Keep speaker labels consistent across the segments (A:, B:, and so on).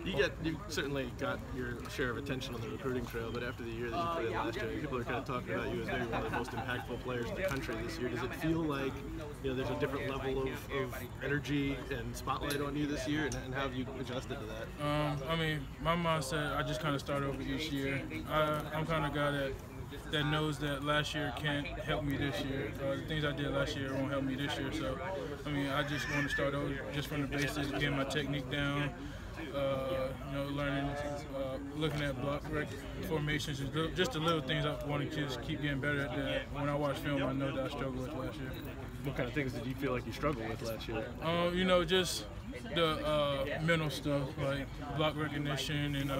A: You certainly got your share of attention on the recruiting trail, but after the year that you put in last year, people are kind of talking about you as maybe one of the most impactful players in the country this year. Does it feel like there's a different level of energy and spotlight on you this year, and how have you adjusted to that?
B: I mean, my mindset, I just kind of start over each year. I'm kind of a guy that knows that last year can't help me this year. The things I did last year won't help me this year. So, I mean, I just want to start over just from the basics, getting my technique down, learning, looking at block formations, and just the little things I want to just keep getting better at that. When I watch film, I know that I struggled with last year.
A: What kind of things did you feel like you struggled with last year?
B: Just the mental stuff, like block recognition, and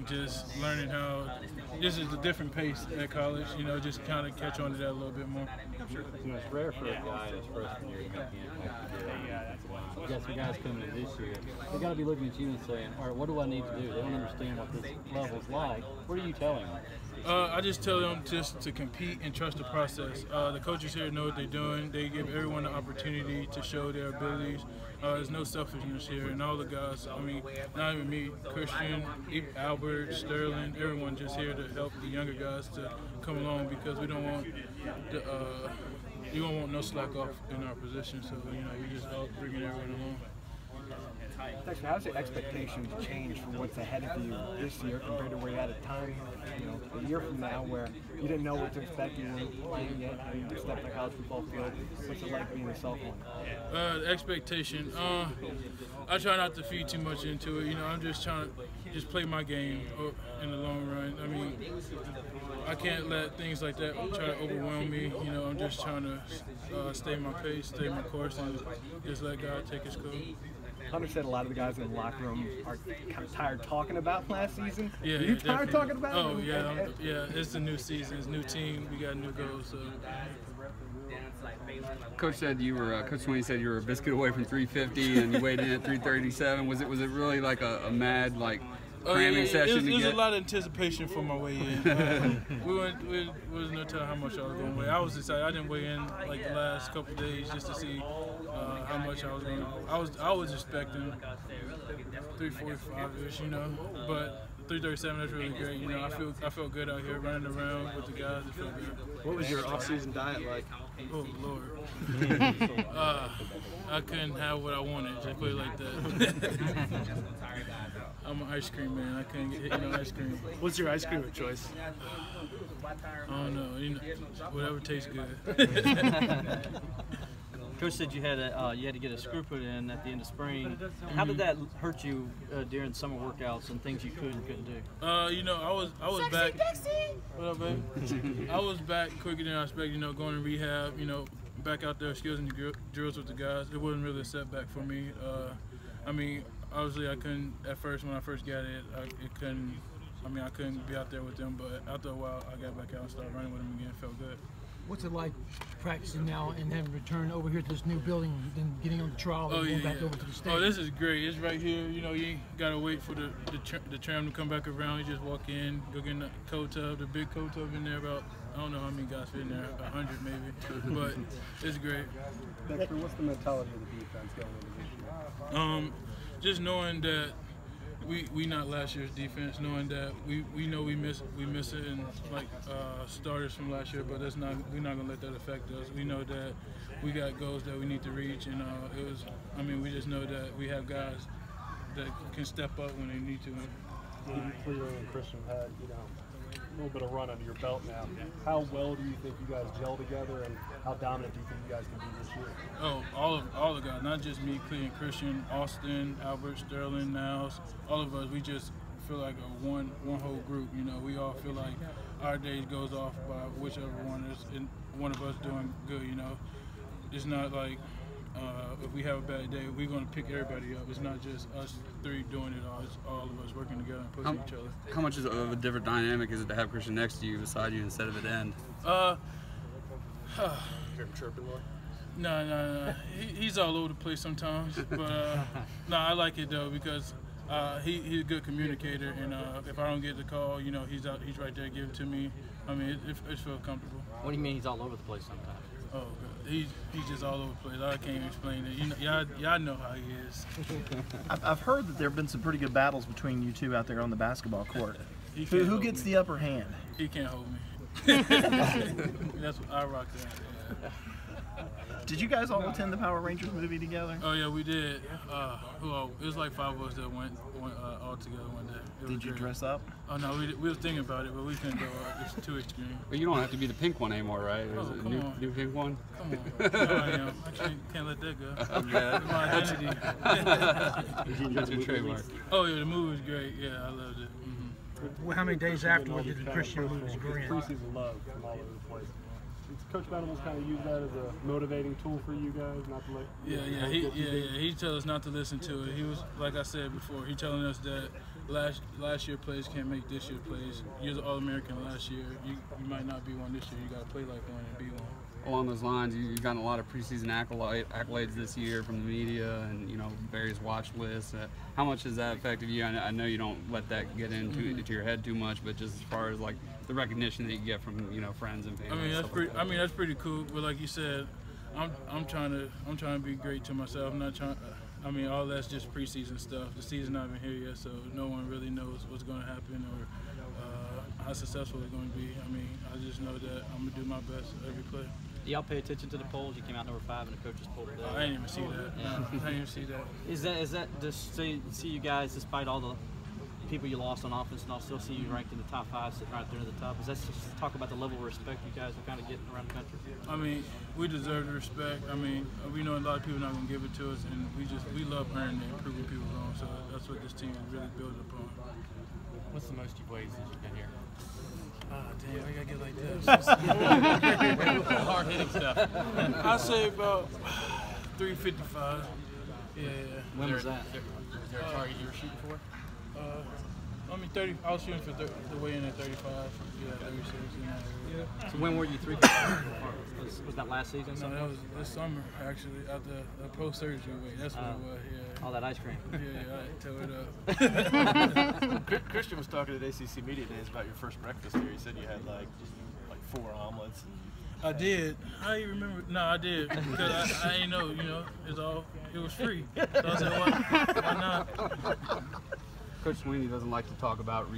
B: just learning how this is a different pace at college. Just kind of catch on to that a little bit more.
C: It's rare for a guy in his freshman year to make the impact today. You got some guys coming in this year. They got to be looking at you and saying, "All right, what do I need to do?" They don't understand what this level's like. What are you telling them?
B: I just tell them just to compete and trust the process. The coaches here know what they're doing. They give everyone the opportunity to show their abilities. There's no selfishness here, and all the guys, not even me, Christian, Albert, Sterling, everyone just here to help the younger guys to come along, because we don't want you don't want no slack off in our position. So we just help bringing everyone along.
D: Dexter, how does your expectations change from what's ahead of you this year compared to where you had a time, a year from now, where you didn't know what to expect, you weren't playing yet, you stepped on the college football field? What's it like being a sophomore?
B: The expectation, I try not to feed too much into it. I'm just trying to play my game in the long run. I can't let things like that try to overwhelm me. I'm just trying to stay my pace, stay my course, and just let God take his course.
D: Hunter said a lot of the guys in the locker room are kind of tired talking about last season.
B: Yeah,
D: are you tired
B: definitely.
D: talking about it?
B: Oh, yeah, it's a new season, it's a new team, we got new goals. So.
E: Coach said you were Coach Sweeney said you were a biscuit away from 350, and you weighed in at 337. Was it really like a mad cramming session?
B: It was a lot of anticipation for my weigh in. There was no telling how much I was going to weigh. I was excited. I didn't weigh in like the last couple of days just to see how much I was going to. I was expecting 345-ish, but 337, that's really great. I felt good out here running around with the guys. It felt good.
A: What was your off-season diet like?
B: Oh, Lord. I couldn't have what I wanted, just put it like that. I'm an ice cream man. I couldn't get hit ice cream.
A: What's your ice cream of choice?
B: I don't know. Whatever tastes good.
C: Coach said you had to get a screw put in at the end of spring. How did that hurt you during summer workouts and things you could and couldn't do?
B: I was back. What up, babe? I was back quicker than I expected. Going to rehab. Back out there, skills and drills with the guys. It wasn't really a setback for me. Obviously, I couldn't at first when I first got it. I couldn't be out there with them. But after a while, I got back out and started running with them again. It felt good.
F: What's it like practicing now and then return over here to this new building, then getting on the trial and going back over to the state?
B: Oh, this is great. It's right here. You ain't got to wait for the tram to come back around. You just walk in, go get in the cold tub, the big cold tub in there. About, I don't know how many guys fit in there, 100 maybe. But it's great.
D: Dexter, what's the mentality of the defense going into this year?
B: Just knowing that we not last year's defense, knowing that we know we miss it and starters from last year, but we're not gonna let that affect us. We know that we got goals that we need to reach, and we just know that we have guys that can step up when they need to.
G: Clearly, and Christian had a little bit of run under your belt now. How well do you think you guys gel together, and how dominant do you think you guys can be this year?
B: Oh, all the guys, not just me, Clee and Christian, Austin, Albert, Sterling, Niles, all of us. We just feel like one whole group. We all feel like our day goes off by whichever one of us doing good. It's not like if we have a bad day, we're going to pick everybody up. It's not just us three doing it all. It's all of us working together and pushing each other.
E: How much of a different dynamic is it to have Christian next to you, beside you, instead of at end?
A: Hear him chirping more?
B: No. He's all over the place sometimes. But no, I like it though, because he's a good communicator, and if I don't get the call, he's right there, give it to me. It feels comfortable.
C: What do you mean he's all over the place sometimes?
B: Oh, he's just all over the place. I can't even explain it. You know, y'all know how he is.
H: I've heard that there have been some pretty good battles between you two out there on the basketball court. Who gets the upper hand?
B: He can't hold me. That's what I rock that. Yeah.
H: Did you guys all attend the Power Rangers movie together?
B: Oh yeah, we did. Well, it was like 5 of us that went all together one day.
H: Did you dress up?
B: Oh no, we was thinking about it, but we couldn't go. It's too extreme.
E: But you don't have to be the pink one anymore, right?
B: Oh,
E: Is it
B: come on.
E: new pink one?
B: Come on. No, I am. I can't let that go.
E: Yeah.
B: My identity.
E: That's your trademark.
B: Oh yeah, the movie was great. Yeah, I loved it. Mm-hmm.
F: Well, how many days afterward did the Christian movies go in?
G: Preseason love from all over the place. Coach Venables kind of use that as a motivating tool for you guys, not to let.
B: He told us not to listen to it. He was, like I said before, he telling us that last year plays can't make this year plays. You're the All-American last year. You might not be one this year. You got to play like one and be one.
E: Along those lines, you've gotten a lot of preseason accolades this year from the media and various watch lists. How much has that affected you? I know you don't let that get into your head too much, but just as far as like the recognition that you get from friends and family.
B: That's pretty cool. But like you said, I'm trying to be great to myself. I'm not trying. All that's just preseason stuff. The season's not even here yet, so no one really knows what's going to happen or how successful it's going to be. I just know that I'm gonna do my best every play.
I: Do y'all pay attention to the polls? You came out number 5 in the coaches poll today.
B: I didn't even see that.
I: Yeah.
B: No, I didn't even see that.
I: Is that just see you guys, despite all the people you lost on offense, and I'll still see you ranked in the top 5, sitting right there at the top? Is that just talk about the level of respect you guys are kind of getting around the country?
B: We deserve the respect. We know a lot of people are not gonna give it to us, and we love earning and proving people wrong. So that's what this team is really built upon.
C: What's the most you've weighed since you've been here?
B: Ah, damn, I gotta get like this.
C: Hard hitting stuff.
B: I'd say about 355. Yeah.
I: When was that?
C: Is there a target you were shooting for?
B: 30. I was shooting for the weigh in at 35. Yeah, 36.
I: So when were you 355? Was that last season?
B: No, that was this summer actually. After the post-surgery weight. That's what it was. Yeah.
I: All that ice cream.
B: Yeah, I tore it up.
A: Christian was talking at ACC Media Days about your first breakfast here. He said you had like 4 omelets.
B: I did. I even remember. No, I did because I ain't know. It was free. So I said, why not?
E: Coach Sweeney doesn't like to talk about